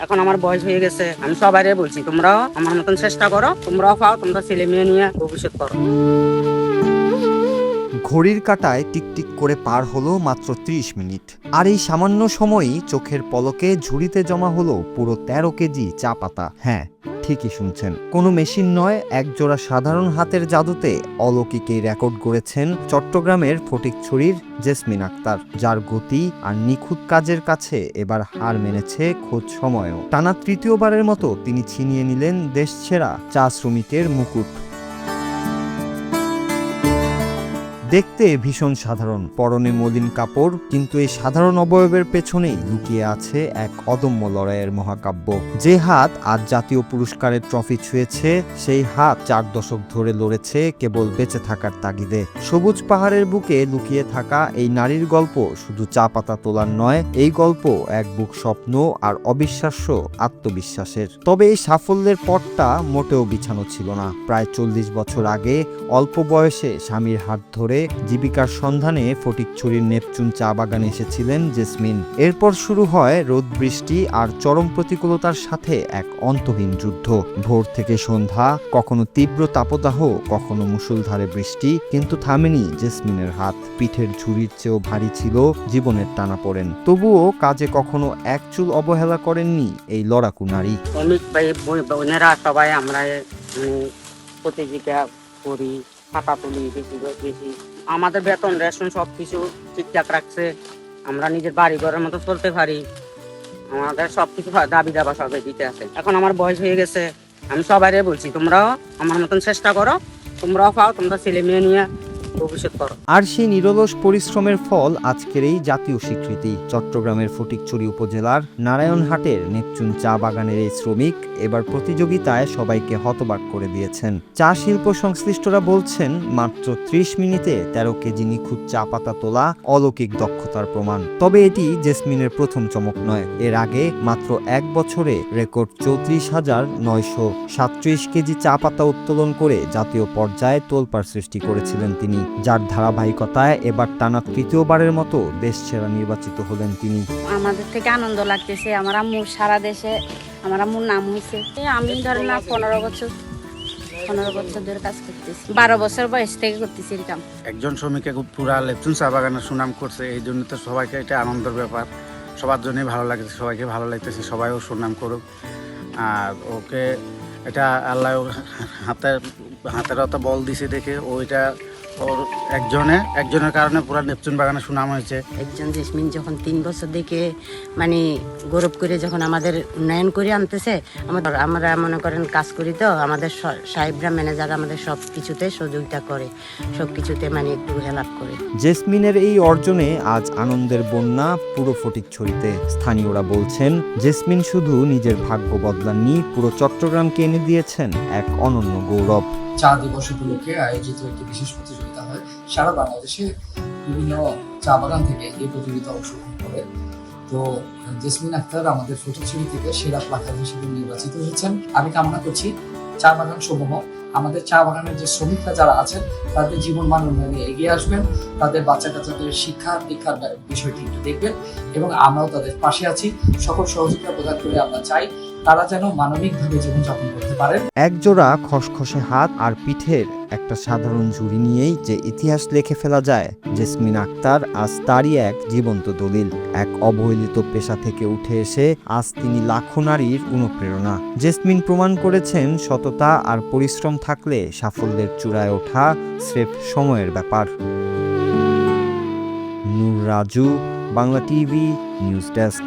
এখন আমার বয়স হয়ে গেছে, আমি সবাইরে বলছি তোমরাও আমার মতন চেষ্টা করো, তোমরাও পাও, তোমরা ছেলে মেয়ে নিয়ে ভবিষ্যৎ করো। ঘড়ির কাঁটায় টিকটিক করে পার হলো মাত্র 30 মিনিট। আর এই সামান্য সময়ই চোখের পলকে ঝুড়িতে জমা হলো পুরো 13 কেজি চা পাতা। হ্যাঁ, ঠিকই শুনছেন, কোনো মেশিন নয়, একজোড়া সাধারণ হাতের জাদুতে অলৌকিক এই রেকর্ড গড়েছেন চট্টগ্রামের ফটিকছড়ির জেসমিন আক্তার, যার গতি আর নিখুঁত কাজের কাছে এবার হার মেনেছে খোঁজ সময়ও। টানা তৃতীয়বারের মতো তিনি ছিনিয়ে নিলেন দেশছেরা চা শ্রমিকের মুকুট। দেখতে ভীষণ সাধারণ, পরনে মলিন কাপড়, কিন্তু এই সাধারণ অবয়বের পেছনেই লুকিয়ে আছে এক অদম্য লড়াইয়ের মহাকাব্য। যে হাত আজ জাতীয় পুরস্কারের ট্রফি ছুঁয়েছে, সেই হাত 4 দশক ধরে লড়েছে কেবল বেঁচে থাকার তাগিদে। সবুজ পাহাড়ের বুকে লুকিয়ে থাকা এই নারীর গল্প শুধু চা পাতা তোলার নয়, এই গল্প এক বুক স্বপ্ন আর অবিশ্বাস্য আত্মবিশ্বাসের। তবে এই সাফল্যের পথটা মোটেও বিছানো ছিল না। প্রায় 40 বছর আগে অল্প বয়সে স্বামীর হাত ধরে জীবিকার সন্ধানে ফটিকছড়ির নেপচুন চা বাগানে এসেছিলেন জেসমিন। এরপর শুরু হয় রোদ বৃষ্টি আর চরম প্রতিকূলতার সাথে এক অন্তহীন যুদ্ধ। ভোর থেকে সন্ধ্যা, কখনো তীব্র তাপদাহ, কখনো মুষলধারে বৃষ্টি, কিন্তু থামেনি জেসমিনের হাত। পিঠের ঝুড়ির চেয়েও ভারী ছিল জীবনের টানাপোড়েন। তবুও কাজে কখনো এক চুল অবহেলা করেননি এই লড়াকু নারী। শ্রমিক ভাই বোনেরা সবাই আমরা প্রতিযোগিতা করি, খাতা তুলি, বেশি আমাদের বেতন রেশন সবকিছু ঠিকঠাক রাখছে, আমরা নিজের বাড়ি ঘরের মতো চলতে পারি, আমাদের সবকিছু দাবি দাবা সবাই দিতে আছে। এখন আমার বয়স হয়ে গেছে, আমি সবাইরে বলছি তোমরাও আমার মতন চেষ্টা করো, তোমরাও পাও, তোমরা ছেলে মেয়ে নিয়ে ভবিষ্যৎ করো। আর সেই নিরলস পরিশ্রমের ফল আজকের এই জাতীয় স্বীকৃতি। চট্টগ্রামের ফটিকছড়ি উপজেলার নারায়ণহাটের নেপচুন চা বাগানের এই শ্রমিক এবার প্রতিযোগিতায় সবাইকে হতবাক করে দিয়েছেন। চা শিল্প সংশ্লিষ্টরা বলছেন, মাত্র 30 মিনিটে 13 কেজি নিখুঁত চা পাতা তোলা অলৌকিক দক্ষতার প্রমাণ। তবে এটি জেসমিনের প্রথম চমক নয়। এর আগে মাত্র 1 বছরে রেকর্ড 34,937 কেজি চা পাতা উত্তোলন করে জাতীয় পর্যায়ে তোলপাড় সৃষ্টি করেছিলেন তিনি, যার ধারাবাহিকতায় এবার টানা তৃতীয়বারের মতো দেশসেরা নির্বাচিত হলেন তিনি। আমাদের থেকে আনন্দ লাগতেছে। আমার আম্মু সারা দেশে, আমার আম্মুর নাম হয়েছে। আমি ধরেন না 15 বছর ধরে কাজ করতেছি, 12 বছর বয়স থেকে করতেছি এরকম। একজন শ্রমিকে পুরা লেপচুন চা বাগানের সুনাম করছে, এই জন্য তো সবাইকে এটা আনন্দের ব্যাপার, সবার জন্যই ভালো লাগছে, সবাইকে ভালো লাগতেছে, সবাইও সুনাম করুক। আর ওকে এটা আল্লাহ হাতের অত বল দিছে দেখে ওইটা ওর একজনের কারণে পুরো নেপচুন বাগানে সুনাম হয়েছে। একজন জেসমিন যখন 3 বছর থেকে মানে গৌরব করে যখন আমাদের উন্নয়ন করে আনতেছে, আমরা মনে করেন কাজ করি, তো আমাদের সাহেবরা ম্যানেজার আমাদের সব কিছুতে সহযোগিতা করে, সব কিছুতে মানে একটু হেল্প করে। জেসমিনের এই অর্জনে আজ আনন্দের বন্যা পুরো ফটিকছড়িতে। স্থানীয়রা বলছেন, জেসমিন শুধু নিজের ভাগ্য বদলাননি, পুরো চট্টগ্রামকে এনে দিয়েছেন এক অনন্য গৌরব। চা দিবস উপলক্ষে আয়োজিত একটি বিশেষ প্রতিযোগিতা হয়। সারা বাংলাদেশে বিভিন্ন চা বাগান থেকে এই প্রতিযোগিতা অংশগ্রহণ করে। তো জেসমিন আক্তার আমাদের ফটিকছড়ি থেকে সেরা প্লাকার হিসেবে নির্বাচিত হয়েছেন। আমি কামনা করছি চা বাগান সমূহ, আমাদের চা বাগানের যে শ্রমিকরা যারা আছেন, তাদের জীবন মান উন্নয়নে এগিয়ে আসবেন, তাদের বাচ্চা কাচ্চাদের শিক্ষা দীক্ষার বিষয়টি একটু দেখবেন, এবং আমরাও তাদের পাশে আছি। সকল সহযোগিতা প্রদান করে আমরা চাই তারা যেন মানবিকভাবে জীবনযাপন করতে পারেন। একজোড়া খসখসে হাত আর পিঠের একটা সাধারণ ঝুড়ি নিয়েই যে ইতিহাস লিখে ফেলা যায়, জেসমিন আক্তার আজ তারই এক জীবন্ত দলিল। এক অবহেলিত পেশা থেকে উঠে এসে আজ তিনি লাখো নারীর অনুপ্রেরণা। জেসমিন প্রমাণ করেছেন, সততা আর পরিশ্রম থাকলে সাফল্যের চূড়ায় ওঠা স্রেফ সময়ের ব্যাপার। Noor Raju, Bangla TV news desk.